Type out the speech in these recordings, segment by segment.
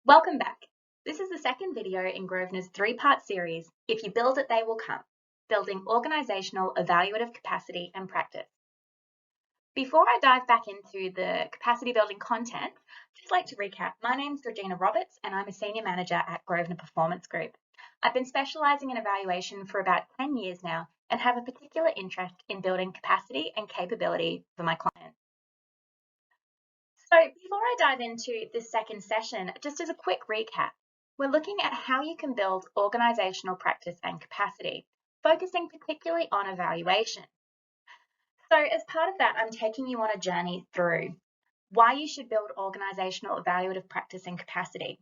Welcome back. This is the second video in Grosvenor's three-part series, If You Build It, They Will Come, Building Organisational Evaluative Capacity and Practice. Before I dive back into the capacity building content, I'd just like to recap. My name's Georgina Roberts and I'm a Senior Manager at Grosvenor Performance Group. I've been specialising in evaluation for about 10 years now and have a particular interest in building capacity and capability for my clients. So before I dive into this second session, just as a quick recap, we're looking at how you can build organisational practice and capacity, focusing particularly on evaluation. So as part of that, I'm taking you on a journey through why you should build organisational evaluative practice and capacity.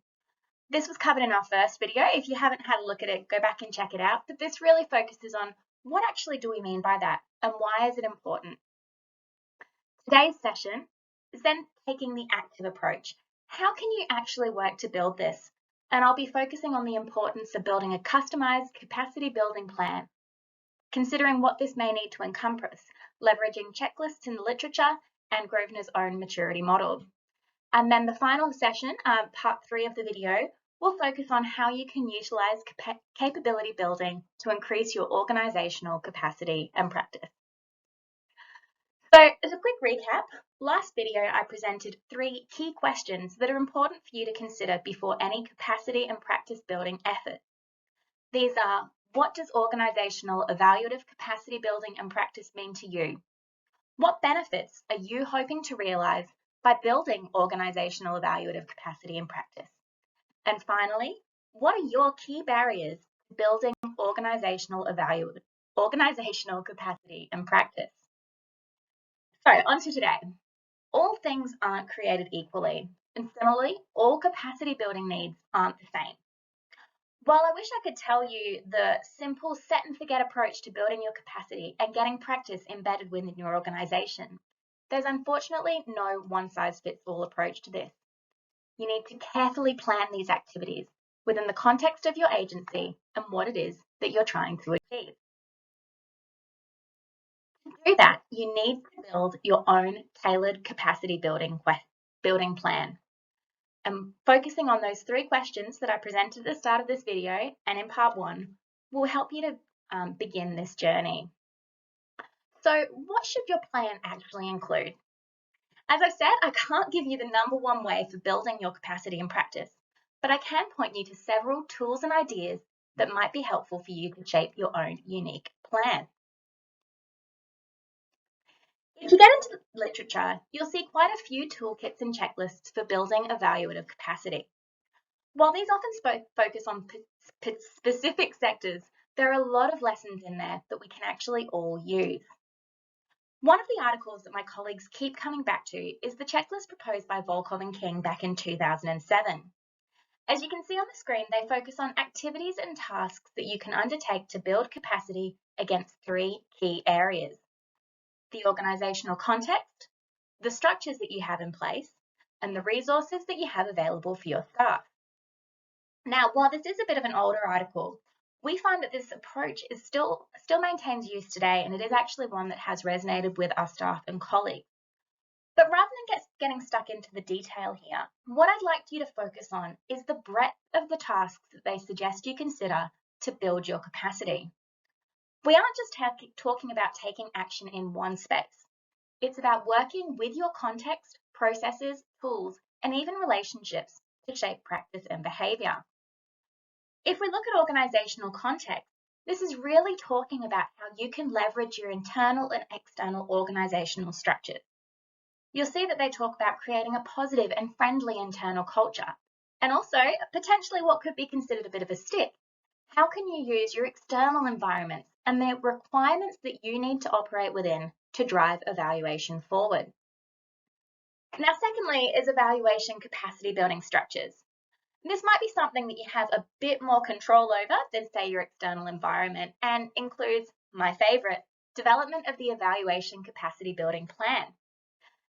This was covered in our first video. If you haven't had a look at it, go back and check it out. But this really focuses on what actually do we mean by that and why is it important. Today's session is then taking the active approach. How can you actually work to build this? And I'll be focusing on the importance of building a customized capacity building plan, considering what this may need to encompass, leveraging checklists in the literature and Grosvenor's own maturity model. And then the final session, part 3 of the video, will focus on how you can utilize capability building to increase your organizational capacity and practice. So as a quick recap, last video I presented 3 key questions that are important for you to consider before any capacity and practice building effort. These are, what does organisational evaluative capacity building and practice mean to you? What benefits are you hoping to realise by building organisational evaluative capacity and practice? And finally, what are your key barriers to building organisational capacity and practice? So, on to today. All things aren't created equally, and similarly, all capacity building needs aren't the same. While I wish I could tell you the simple set and forget approach to building your capacity and getting practice embedded within your organisation, there's unfortunately no one-size-fits-all approach to this. You need to carefully plan these activities within the context of your agency and what it is that you're trying to achieve. To do that, you need to build your own tailored capacity building plan. And focusing on those 3 questions that I presented at the start of this video and in part 1 will help you to begin this journey. So what should your plan actually include? As I said, I can't give you the #1 way for building your capacity and practice, but I can point you to several tools and ideas that might be helpful for you to shape your own unique plan. If you get into the literature, you'll see quite a few toolkits and checklists for building evaluative capacity. While these often focus on specific sectors, there are a lot of lessons in there that we can actually all use. One of the articles that my colleagues keep coming back to is the checklist proposed by Volkov and King back in 2007. As you can see on the screen, they focus on activities and tasks that you can undertake to build capacity against 3 key areas: the organisational context, the structures that you have in place, and the resources that you have available for your staff. Now, while this is a bit of an older article, we find that this approach is still maintains use today, and it is actually one that has resonated with our staff and colleagues. But rather than getting stuck into the detail here, what I'd like you to focus on is the breadth of the tasks that they suggest you consider to build your capacity. We aren't just talking about taking action in one space. It's about working with your context, processes, tools, and even relationships to shape practice and behaviour. If we look at organisational context, this is really talking about how you can leverage your internal and external organisational structures. You'll see that they talk about creating a positive and friendly internal culture, and also potentially what could be considered a bit of a stick. How can you use your external environments and the requirements that you need to operate within to drive evaluation forward? Now, secondly, is evaluation capacity building structures. This might be something that you have a bit more control over than, say, your external environment, and includes my favourite, development of the evaluation capacity building plan.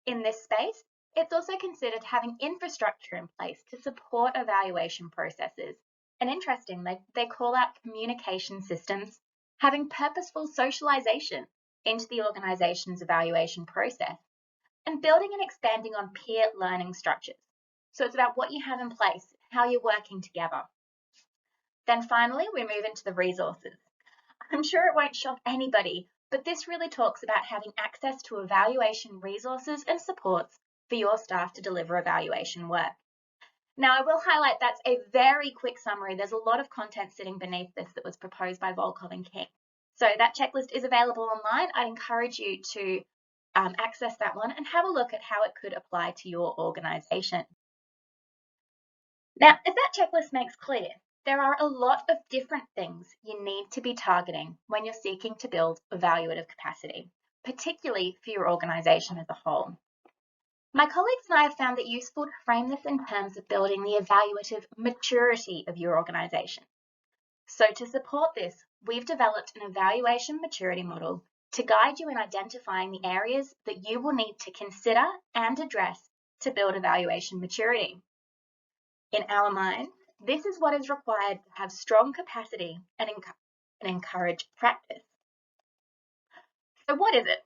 In this space, it's also considered having infrastructure in place to support evaluation processes. And interestingly, they call out communication systems, having purposeful socialisation into the organisation's evaluation process, and building and expanding on peer learning structures. So it's about what you have in place. how you're working together. Then finally, we move into the resources. I'm sure it won't shock anybody, but this really talks about having access to evaluation resources and supports for your staff to deliver evaluation work. Now, I will highlight that's a very quick summary. There's a lot of content sitting beneath this that was proposed by Volkov and King. So that checklist is available online. I'd encourage you to access that one and have a look at how it could apply to your organisation. Now, as that checklist makes clear, there are a lot of different things you need to be targeting when you're seeking to build evaluative capacity, particularly for your organisation as a whole. My colleagues and I have found it useful to frame this in terms of building the evaluative maturity of your organisation. So to support this, we've developed an evaluation maturity model to guide you in identifying the areas that you will need to consider and address to build evaluation maturity. In our mind, this is what is required to have strong capacity and encourage practice. So what is it?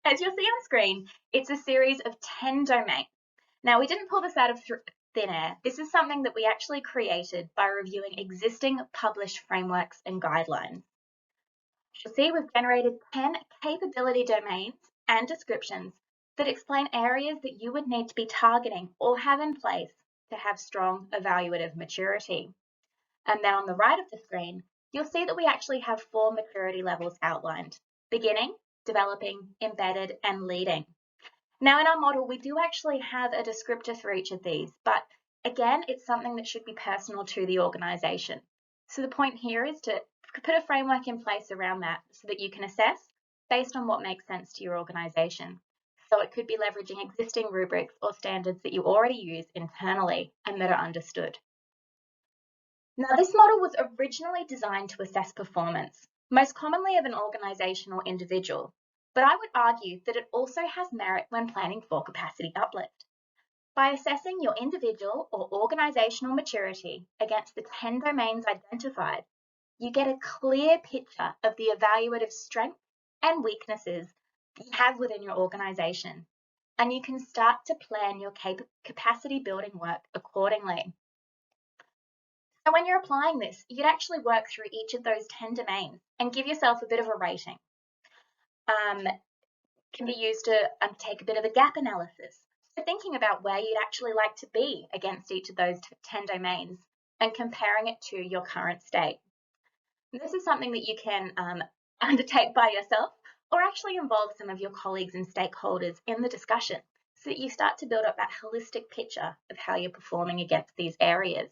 As you'll see on screen, it's a series of 10 domains. Now, we didn't pull this out of thin air. This is something that we actually created by reviewing existing published frameworks and guidelines. You'll see we've generated 10 capability domains and descriptions that explain areas that you would need to be targeting or have in place to have strong evaluative maturity. And then on the right of the screen, you'll see that we actually have 4 maturity levels outlined: beginning, developing, embedded, and leading. Now in our model, we do actually have a descriptor for each of these, but again, it's something that should be personal to the organisation. So the point here is to put a framework in place around that so that you can assess based on what makes sense to your organisation. So it could be leveraging existing rubrics or standards that you already use internally and that are understood. Now, this model was originally designed to assess performance, most commonly of an organisation or individual, but I would argue that it also has merit when planning for capacity uplift. By assessing your individual or organisational maturity against the 10 domains identified, you get a clear picture of the evaluative strengths and weaknesses that you have within your organisation, and you can start to plan your capacity building work accordingly. So when you're applying this, you'd actually work through each of those 10 domains and give yourself a bit of a rating. Can be used to take a bit of a gap analysis. So thinking about where you'd actually like to be against each of those 10 domains and comparing it to your current state. This is something that you can undertake by yourself or actually involve some of your colleagues and stakeholders in the discussion so that you start to build up that holistic picture of how you're performing against these areas.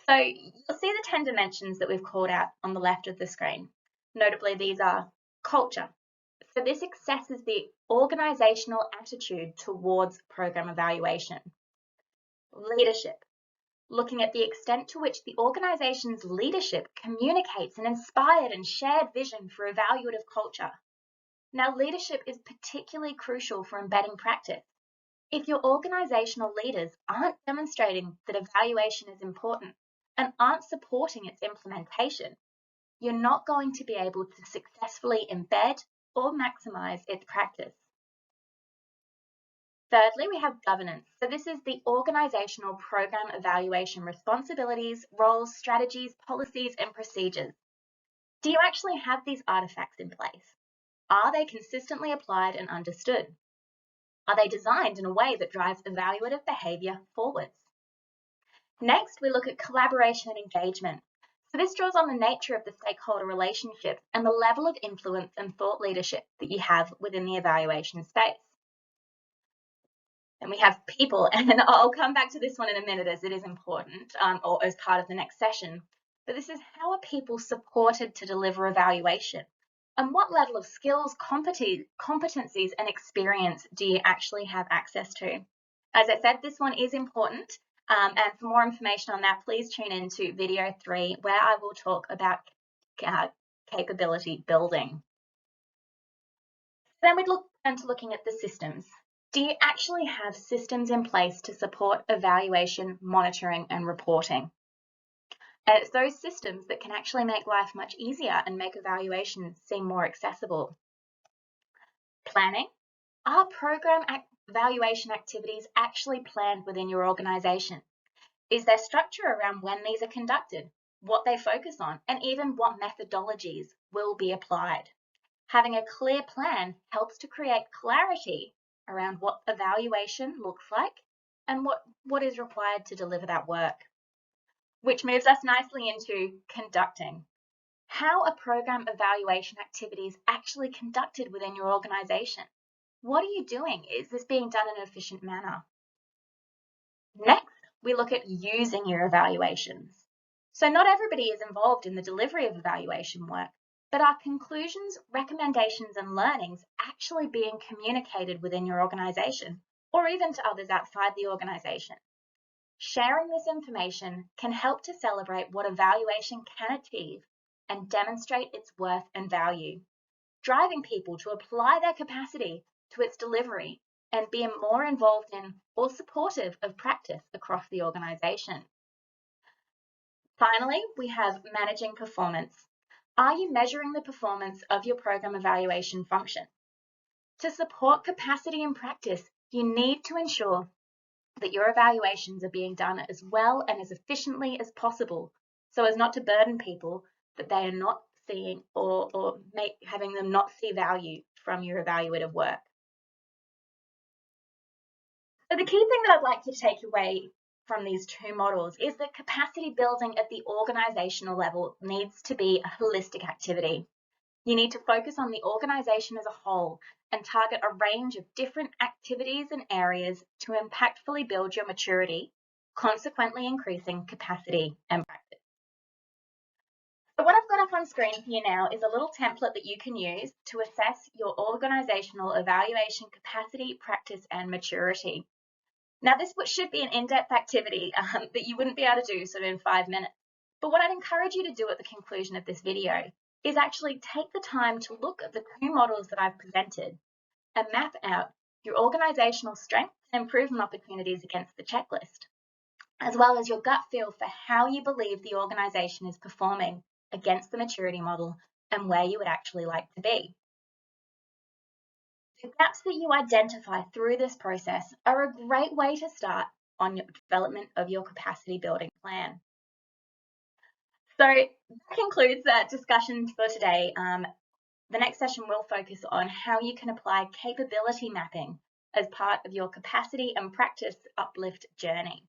So you'll see the 10 dimensions that we've called out on the left of the screen. Notably, these are culture. So this assesses the organisational attitude towards program evaluation. Leadership, looking at the extent to which the organisation's leadership communicates an inspired and shared vision for evaluative culture. Now, leadership is particularly crucial for embedding practice. If your organisational leaders aren't demonstrating that evaluation is important and aren't supporting its implementation, you're not going to be able to successfully embed or maximise its practice. Thirdly, we have governance. So this is the organisational program evaluation responsibilities, roles, strategies, policies, and procedures. Do you actually have these artefacts in place? Are they consistently applied and understood? Are they designed in a way that drives evaluative behaviour forwards? Next, we look at collaboration and engagement. So this draws on the nature of the stakeholder relationship and the level of influence and thought leadership that you have within the evaluation space. And we have people, and I'll come back to this one in a minute as it is important, or as part of the next session. But this is how are people supported to deliver evaluation? And what level of skills, competencies, and experience do you actually have access to? As I said, this one is important. And for more information on that, please tune in to video 3, where I will talk about capability building. Then we'd turn to looking at the systems. Do you actually have systems in place to support evaluation, monitoring, and reporting? And it's those systems that can actually make life much easier and make evaluation seem more accessible. Planning. Are program evaluation activities actually planned within your organisation? is there structure around when these are conducted, what they focus on, and even what methodologies will be applied? Having a clear plan helps to create clarity around what evaluation looks like and what is required to deliver that work. Which moves us nicely into conducting. How are program evaluation activities actually conducted within your organisation? What are you doing? Is this being done in an efficient manner? Next, we look at using your evaluations. So not everybody is involved in the delivery of evaluation work, but are conclusions, recommendations, and learnings actually being communicated within your organisation or even to others outside the organisation? Sharing this information can help to celebrate what evaluation can achieve and demonstrate its worth and value, driving people to apply their capacity to its delivery and be more involved in or supportive of practice across the organisation. Finally, we have managing performance. Are you measuring the performance of your program evaluation function? To support capacity in practice, you need to ensure that your evaluations are being done as well and as efficiently as possible so as not to burden people that they are not seeing or having them not see value from your evaluative work. So the key thing that I'd like you to take away from these two models is that capacity building at the organisational level needs to be a holistic activity. You need to focus on the organisation as a whole and target a range of different activities and areas to impactfully build your maturity, consequently increasing capacity and practice. So what I've got up on screen here now is a little template that you can use to assess your organisational evaluation capacity, practice, and maturity. Now, this should be an in-depth activity that you wouldn't be able to do sort of in 5 minutes. But what I'd encourage you to do at the conclusion of this video is actually take the time to look at the two models that I've presented and map out your organisational strengths and improvement opportunities against the checklist, as well as your gut feel for how you believe the organisation is performing against the maturity model and where you would actually like to be. The gaps that you identify through this process are a great way to start on your development of your capacity building plan. So that concludes that discussion for today. The next session will focus on how you can apply capability mapping as part of your capacity and practice uplift journey.